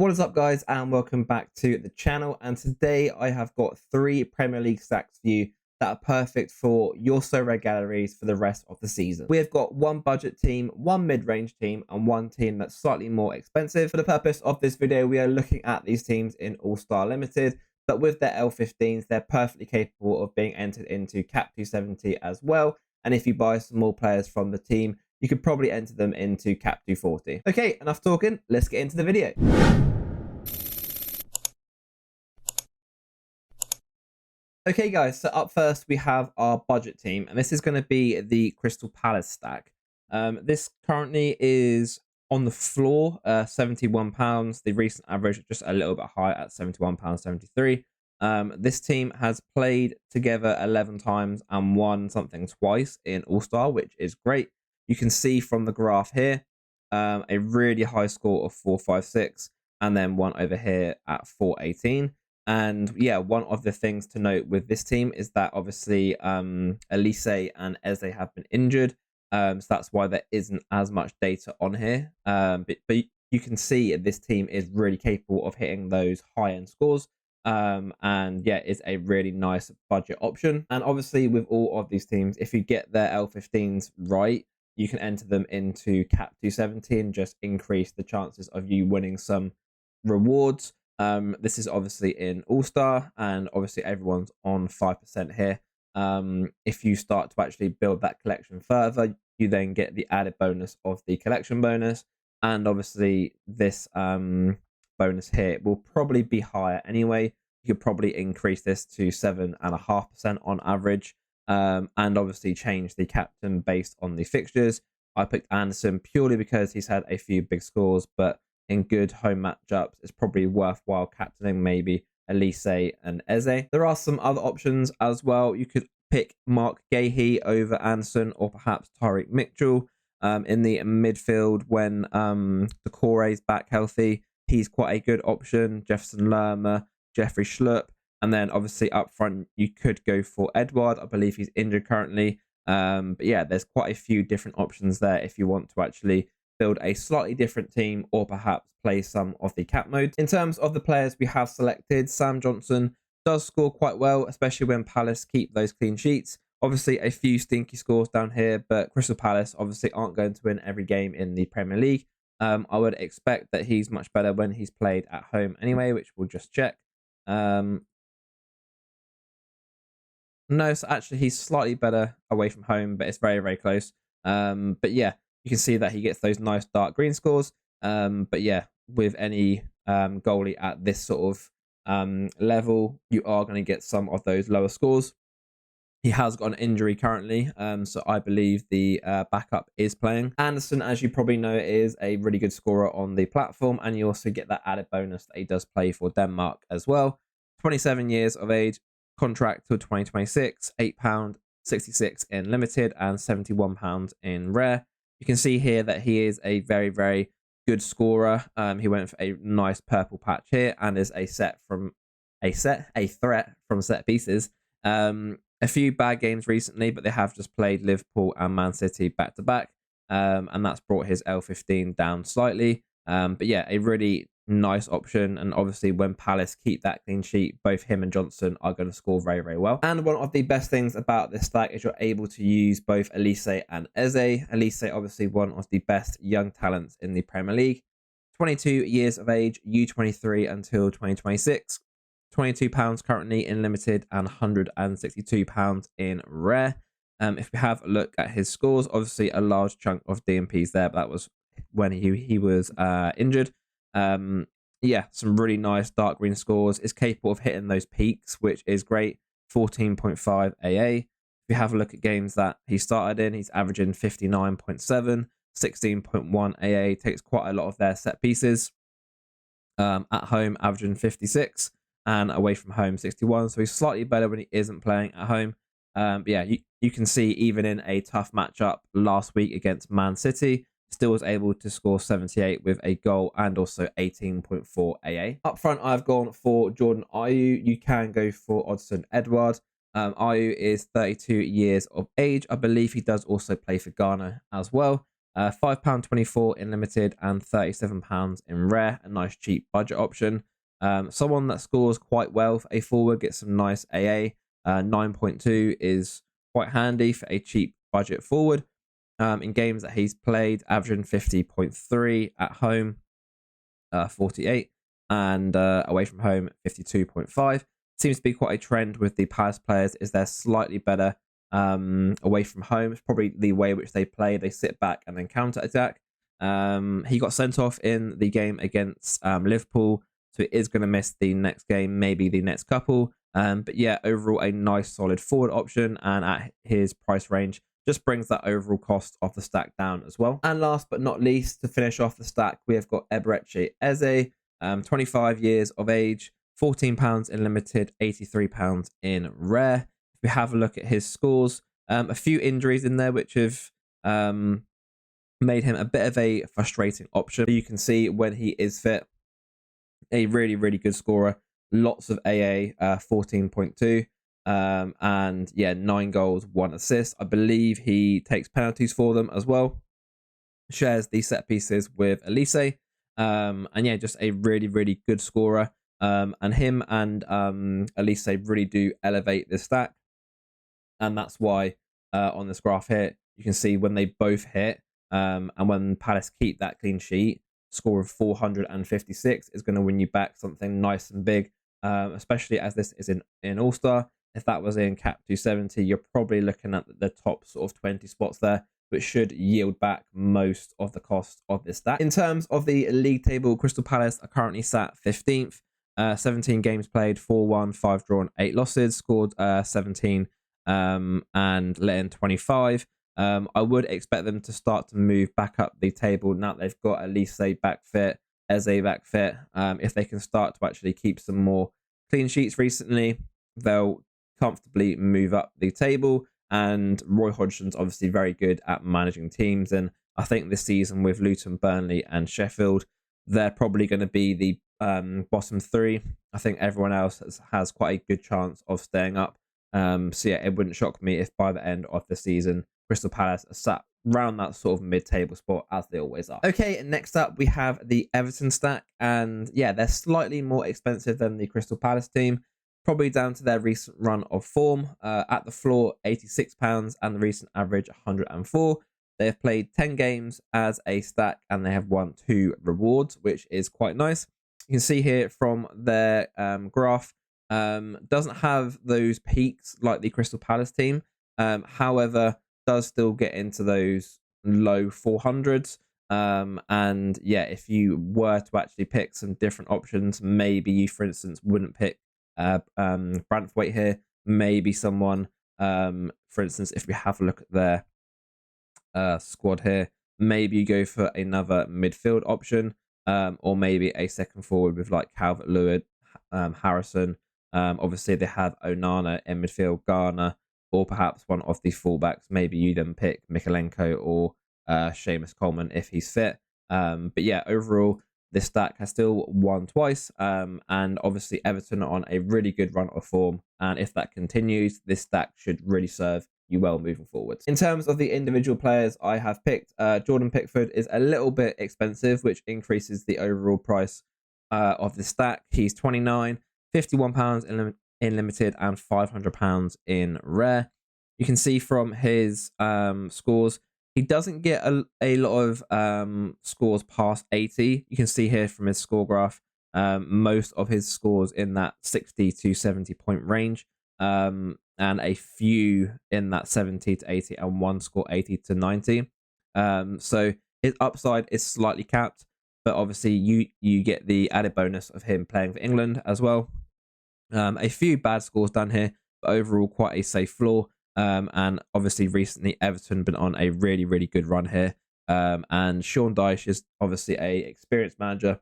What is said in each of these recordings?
What is up, guys, and welcome back to the channel. And today I have got 3 Premier League stacks for you that are perfect for your Sorare galleries for the rest of the season. We have got 1 budget team, 1 mid-range team, and 1 team that's slightly more expensive. For the purpose of this video, we are looking at these teams in All-Star Limited, but with their L15s, they're perfectly capable of being entered into Cap 270 as well. And if you buy some more players from the team, you could probably enter them into Cap 240. Okay, enough talking, let's get into the video. Okay, guys, so up first we have our budget team, and this is going to be the Crystal Palace stack. This currently is on the floor, £71. The recent average just a little bit higher at £71.73. This team has played together 11 times and won something twice in All-Star, which is great. You can see from the graph here, a really high score of 456, and then one over here at 418. And yeah, one of the things to note with this team is that obviously Elise and Eze have been injured. So that's why there isn't as much data on here. But you can see this team is really capable of hitting those high-end scores. And yeah, it's a really nice budget option. And obviously with all of these teams, if you get their L15s right, you can enter them into Cap 270 and just increase the chances of you winning some rewards. This is obviously in All-Star, and obviously everyone's on 5% here. If you start to actually build that collection further, you then get the added bonus of the collection bonus, and obviously this bonus here will probably be higher anyway. You could probably increase this to 7.5% on average, and obviously change the captain based on the fixtures. I picked Anderson purely because he's had a few big scores, but in good home matchups, it's probably worthwhile captaining maybe Elise and Eze. There are some other options as well. You could pick Mark Gahey over Anderson, or perhaps Tyreek Mitchell in the midfield when Sorare is back healthy. He's quite a good option. Jefferson Lerma, Jeffrey Schlupp. And then obviously up front, you could go for Edouard. I believe he's injured currently. But yeah, there's quite a few different options there if you want to actually build a slightly different team, or perhaps play some of the cap modes. In terms of the players we have selected, Sam Johnson does score quite well, especially when Palace keep those clean sheets. Obviously a few stinky scores down here, but Crystal Palace obviously aren't going to win every game in the Premier League. I would expect that he's much better when he's played at home anyway, which we'll just check. No, so actually he's slightly better away from home, but it's very, very close. But yeah, you can see that he gets those nice dark green scores. But yeah, with any goalie at this sort of level, you are going to get some of those lower scores. He has got an injury currently, so I believe the backup is playing. Anderson, as you probably know, is a really good scorer on the platform, and you also get that added bonus that he does play for Denmark as well. 27 years of age, contract till 2026, £8.66 in limited and £71 in rare. You can see here that he is a very, very good scorer. He went for a nice purple patch here, and is a threat from set pieces. A few bad games recently, but they have just played Liverpool and Man City back to back, and that's brought his L15 down slightly. But yeah, a really nice option, and obviously when Palace keep that clean sheet, both him and Johnson are going to score very, very well. And one of the best things about this stack is you're able to use both Elise and Eze. Elise, obviously one of the best young talents in the Premier League. 22 years of age, U23 until 2026. £22 currently in limited and £162 in rare. If we have a look at his scores, obviously a large chunk of DMPs there, but that was when he was injured. Yeah, some really nice dark green scores. Is capable of hitting those peaks, which is great. 14.5 AA. If you have a look at games that he started in, he's averaging 59.7, 16.1 AA. Takes quite a lot of their set pieces. At home, averaging 56, and away from home, 61. So he's slightly better when he isn't playing at home. But yeah, you can see even in a tough matchup last week against Man City, still was able to score 78 with a goal and also 18.4 AA. Up front, I've gone for Jordan Ayew. You can go for Odsonne Edouard. Ayew is 32 years of age. I believe he does also play for Ghana as well. £5.24 in limited and £37 in rare. A nice cheap budget option. Someone that scores quite well for a forward, gets some nice AA. 9.2 is quite handy for a cheap budget forward. In games that he's played, averaging 50.3 at home, 48, and away from home, 52.5. Seems to be quite a trend with the Palace players, is they're slightly better away from home. It's probably the way which they play. They sit back and then counter attack. He got sent off in the game against Liverpool, so it is going to miss the next game, maybe the next couple. But yeah, overall a nice solid forward option, and at his price range just brings that overall cost of the stack down as well. And last but not least, to finish off the stack, we have got Eberechi Eze, 25 years of age, £14 in limited, £83 in rare. If we have a look at his scores, a few injuries in there which have made him a bit of a frustrating option. You can see when he is fit, a really, really good scorer. Lots of AA, 14.2. And yeah, 9 goals, 1 assist. I believe he takes penalties for them as well. Shares the set pieces with Elise. And yeah, just a really, really good scorer. And him and Elise really do elevate this stack. And that's why on this graph here, you can see when they both hit, and when Palace keep that clean sheet, score of 456 is going to win you back something nice and big, especially as this is in All-Star. If that was in Cap 270, you're probably looking at the top sort of 20 spots there, which should yield back most of the cost of this stack. In terms of the league table, Crystal Palace are currently sat 15th, 17 games played, 4-1, 5 drawn, 8 losses, scored 17 and let in 25. I would expect them to start to move back up the table now that they've got Elise back fit, Eze back fit. If they can start to actually keep some more clean sheets recently, they'll comfortably move up the table. And Roy Hodgson's obviously very good at managing teams, and I think this season with Luton, Burnley and Sheffield, they're probably going to be the bottom 3. I think everyone else has quite a good chance of staying up. So yeah, it wouldn't shock me if by the end of the season Crystal Palace are sat around that sort of mid-table spot, as they always are. Okay, next up we have the Everton stack, and yeah, they're slightly more expensive than the Crystal Palace team, probably down to their recent run of form. At the floor, £86, and the recent average, 104. They have played 10 games as a stack, and they have won 2 rewards, which is quite nice. You can see here from their graph, doesn't have those peaks like the Crystal Palace team. However, does still get into those low 400s. And yeah, if you were to actually pick some different options, maybe you, for instance, wouldn't pick Brantwaite here. Maybe someone, for instance, if we have a look at their squad here, maybe you go for another midfield option, or maybe a second forward with like Calvert-Lewin, Harrison. Obviously, they have Onana in midfield, Garner, or perhaps one of the fullbacks. Maybe you then pick Mikalenko or Seamus Coleman if he's fit. But yeah, overall, this stack has still won twice. And obviously, Everton are on a really good run of form. And if that continues, this stack should really serve you well moving forwards. In terms of the individual players I have picked, Jordan Pickford is a little bit expensive, which increases the overall price of the stack. He's 29, £51 in limited and £500 in rare. You can see from his scores, he doesn't get a lot of scores past 80. You can see here from his score graph, most of his scores in that 60 to 70 point range, and a few in that 70 to 80, and one score 80 to 90. So his upside is slightly capped, but obviously you get the added bonus of him playing for England as well. A few bad scores down here, but overall quite a safe floor. And obviously recently Everton been on a really, really good run here. And Sean Dyche is obviously a experienced manager,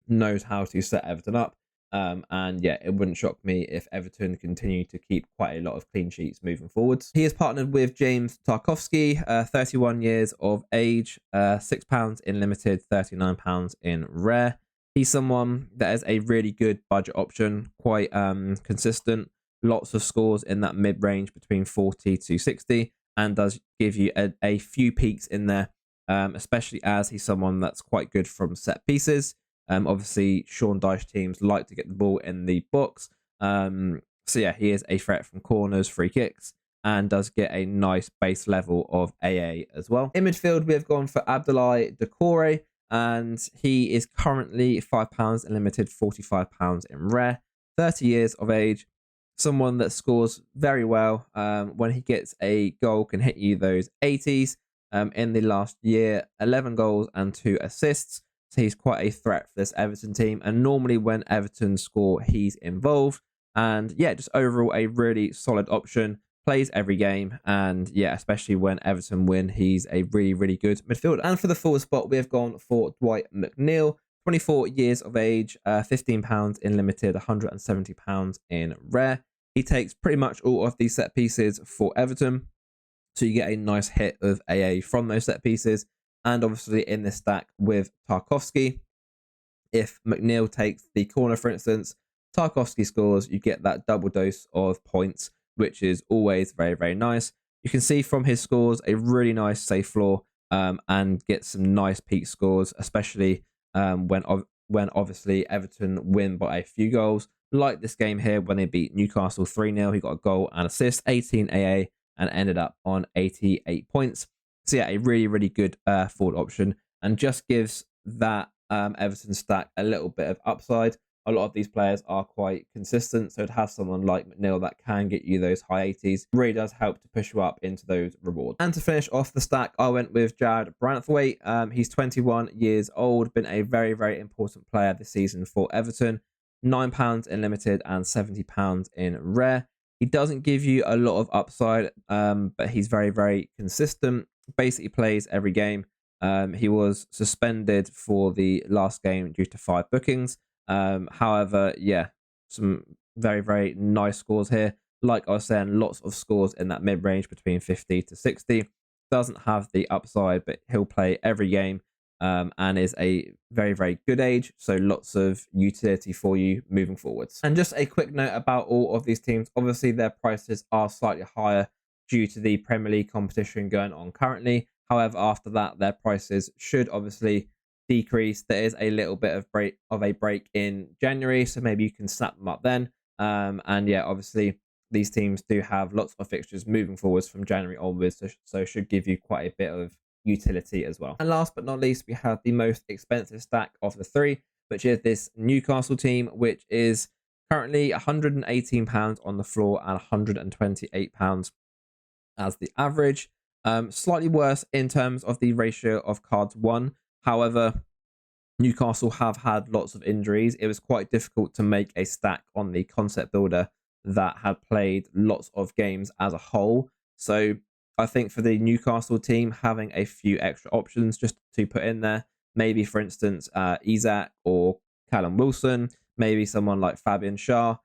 knows how to set Everton up. And yeah, it wouldn't shock me if Everton continue to keep quite a lot of clean sheets moving forwards. He is partnered with James Tarkowski, 31 years of age, £6 in limited, £39 in rare. He's someone that is a really good budget option, quite consistent, lots of scores in that mid-range between 40 to 60, and does give you a few peaks in there especially as he's someone that's quite good from set pieces. Obviously, Sean Dyche teams like to get the ball in the box. So yeah, he is a threat from corners, free kicks, and does get a nice base level of AA as well. In midfield, we have gone for Abdoulaye Doucouré, and he is currently £5 in limited, £45 in rare, 30 years of age. Someone that scores very well. When he gets a goal, can hit you those 80s. In the last year, 11 goals and 2 assists. So he's quite a threat for this Everton team. And normally when Everton score, he's involved. And yeah, just overall a really solid option. Plays every game. And yeah, especially when Everton win, he's a really, really good midfielder. And for the forward spot, we have gone for Dwight McNeil. 24 years of age, £15 in limited, £170 in rare. He takes pretty much all of these set pieces for Everton. So you get a nice hit of AA from those set pieces. And obviously in this stack with Tarkowski, if McNeil takes the corner, for instance, Tarkowski scores, you get that double dose of points, which is always very, very nice. You can see from his scores a really nice safe floor, and get some nice peak scores, especially when obviously Everton win by a few goals. Like this game here when they beat Newcastle 3-0, he got a goal and assist, 18 AA, and ended up on 88 points. So yeah, a really, really good forward option, and just gives that Everton stack a little bit of upside. A lot of these players are quite consistent, so to have someone like McNeil that can get you those high 80s really does help to push you up into those rewards. And to finish off the stack, I went with Jared Branthwaite. He's 21 years old, been a very, very important player this season for Everton. £9 in limited and £70 in rare. He doesn't give you a lot of upside, but he's very, very consistent. Basically plays every game. He was suspended for the last game due to 5 bookings. However, yeah, some very, very nice scores here. Like I was saying, lots of scores in that mid-range between 50 to 60. Doesn't have the upside, but he'll play every game, and is a very, very good age. So lots of utility for you moving forwards. And just a quick note about all of these teams. Obviously, their prices are slightly higher due to the Premier League competition going on currently. However, after that, their prices should obviously decrease. There is a little bit of a break in January, so maybe you can snap them up then. And yeah, obviously these teams do have lots of fixtures moving forwards from January onwards, so should give you quite a bit of utility as well. And last but not least, we have the most expensive stack of the three, which is this Newcastle team, which is currently £118 on the floor and £128 as the average. Slightly worse in terms of the ratio of cards won. However, Newcastle have had lots of injuries. It was quite difficult to make a stack on the concept builder that had played lots of games as a whole. So I think for the Newcastle team, having a few extra options just to put in there, maybe for instance, Isak or Callum Wilson, maybe someone like Fabian Schär,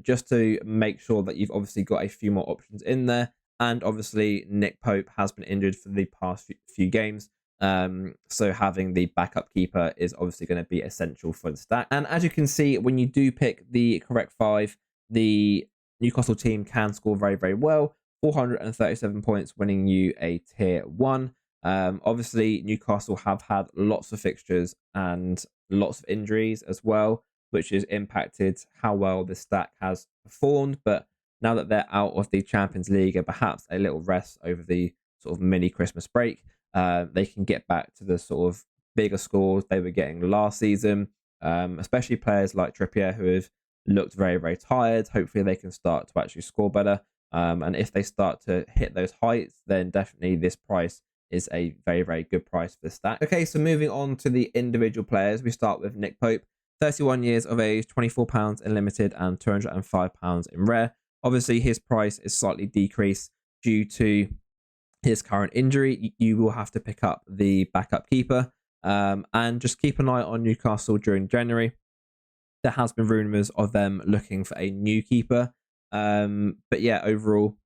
just to make sure that you've obviously got a few more options in there. And obviously, Nick Pope has been injured for the past few games. So having the backup keeper is obviously going to be essential for the stack. And as you can see, when you do pick the correct 5, the Newcastle team can score very, very well. 437 points, winning you a tier 1. Obviously, Newcastle have had lots of fixtures and lots of injuries as well, which has impacted how well the stack has performed. But now that they're out of the Champions League and perhaps a little rest over the sort of mini Christmas break, they can get back to the sort of bigger scores they were getting last season, especially players like Trippier who have looked very, very tired. Hopefully they can start to actually score better. And if they start to hit those heights, then definitely this price is a very, very good price for the stack. Okay, so moving on to the individual players, we start with Nick Pope, 31 years of age, £24 in limited and £205 in rare. Obviously, his price is slightly decreased due to his current injury. You will have to pick up the backup keeper, and just keep an eye on Newcastle during January. There has been rumours of them looking for a new keeper. But yeah, overall,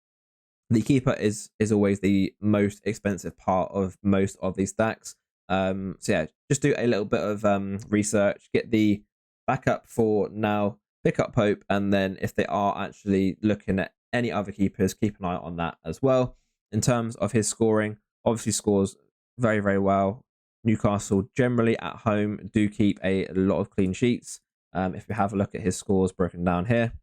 the keeper is always the most expensive part of most of these stacks. So yeah, just do a little bit of research, get the backup for now, pick up Pope, and then if they are actually looking at any other keepers, keep an eye on that as well. In terms of his scoring, obviously scores very, very well. Newcastle generally at home do keep a lot of clean sheets. If we have a look at his scores broken down here,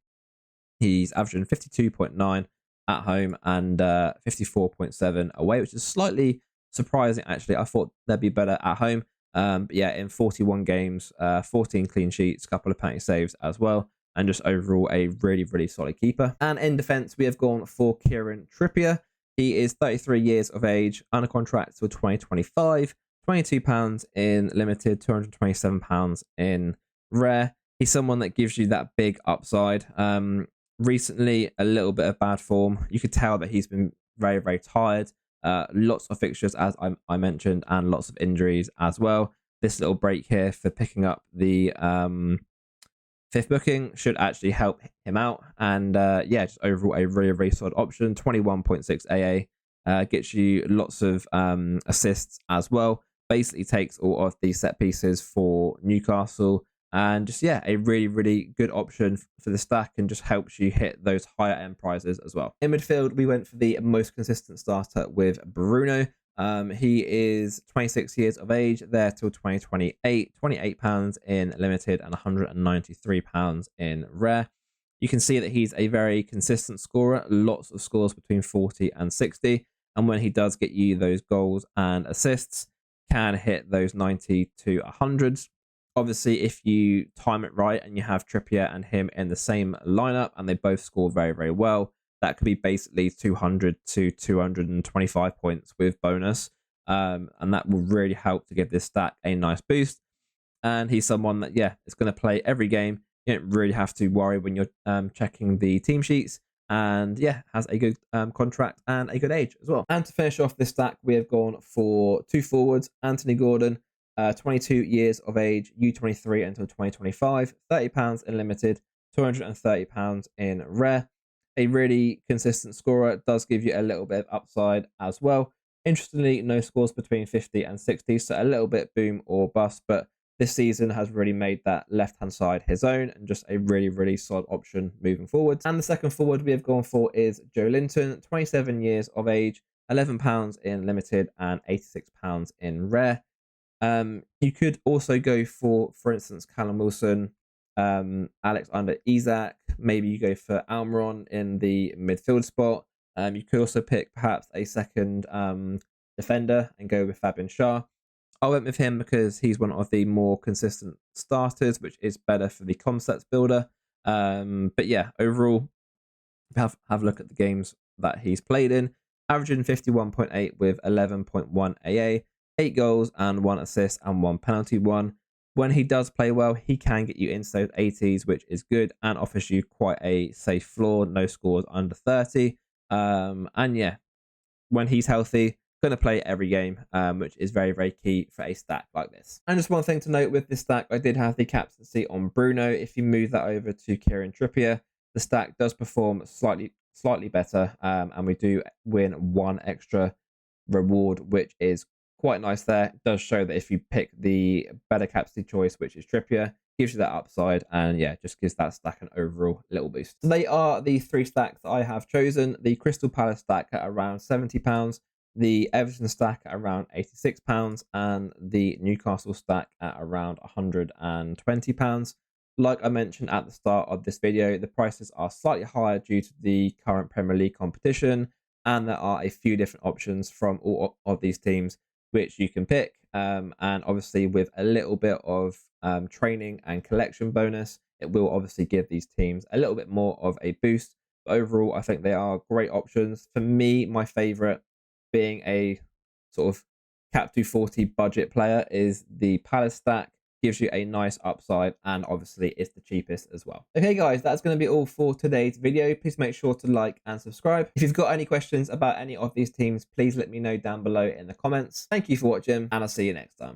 he's averaging 52.9 at home and 54.7 away, which is slightly surprising, actually. I thought they'd be better at home. But yeah, in 41 games, 14 clean sheets, a couple of penalty saves as well, and just overall a really, really solid keeper. And in defence, we have gone for Kieran Trippier. He is 33 years of age, under contract till 2025, £22 in limited, £227 in rare. He's someone that gives you that big upside. Recently, a little bit of bad form. You could tell that he's been very, very tired. Lots of fixtures, as I mentioned, and lots of injuries as well. This little break here for picking up the fifth booking should actually help him out. And yeah, just overall a really, really solid option. 21.6 AA gets you lots of assists as well. Basically takes all of the set pieces for Newcastle. And just, yeah, a really, really good option for the stack and just helps you hit those higher end prizes as well. In midfield, we went for the most consistent starter with Bruno. He is 26 years of age, there till 2028, £28 in limited and £193 in rare. You can see that he's a very consistent scorer, lots of scores between 40 and 60. And when he does get you those goals and assists, can hit those 90 to 100s. Obviously, if you time it right and you have Trippier and him in the same lineup and they both score very, very well, that could be basically 200 to 225 points with bonus. And that will really help to give this stack a nice boost. And he's someone that, yeah, is going to play every game. You don't really have to worry when you're checking the team sheets. And yeah, has a good contract and a good age as well. And to finish off this stack, we have gone for two forwards, Anthony Gordon. 22 years of age, U23 until 2025, £30 in limited, £230 in rare. A really consistent scorer, does give you a little bit of upside as well. Interestingly, no scores between 50 and 60, so a little bit boom or bust, but this season has really made that left-hand side his own and just a really, really solid option moving forward. And the second forward we have gone for is Joe Linton, 27 years of age, £11 in limited and £86 in rare. You could also go for instance, Callum Wilson, Alexander Isak. Maybe you go for Almiron in the midfield spot. You could also pick perhaps a second defender and go with Fabian Schär. I went with him because he's one of the more consistent starters, which is better for the concepts builder. But yeah, overall, have a look at the games that he's played in. Averaging 51.8 with 11.1 AA. 8 goals and 1 assist and 1 penalty won. When he does play well, he can get you into those 80s, which is good and offers you quite a safe floor. No scores under 30. And yeah, when he's healthy, going to play every game, which is very, very key for a stack like this. And just one thing to note with this stack, I did have the captaincy on Bruno. If you move that over to Kieran Trippier, the stack does perform slightly better, and we do win 1 extra reward, which is quite nice there. It does show that if you pick the better capacity choice, which is Trippier, gives you that upside, and yeah, just gives that stack an overall little boost. So they are the 3 stacks that I have chosen. The Crystal Palace stack at around £70, the Everton stack at around £86, and the Newcastle stack at around £120. Like I mentioned at the start of this video, the prices are slightly higher due to the current Premier League competition, and there are a few different options from all of these teams which you can pick, and obviously with a little bit of training and collection bonus, it will obviously give these teams a little bit more of a boost. But overall, I think they are great options. For me, my favorite, being a sort of cap 240 budget player, is the Palace stack. Gives you a nice upside, and obviously it's the cheapest as well. Okay guys, that's going to be all for today's video. Please make sure to like and subscribe. If you've got any questions about any of these teams, please let me know down below in the comments. Thank you for watching, and I'll see you next time.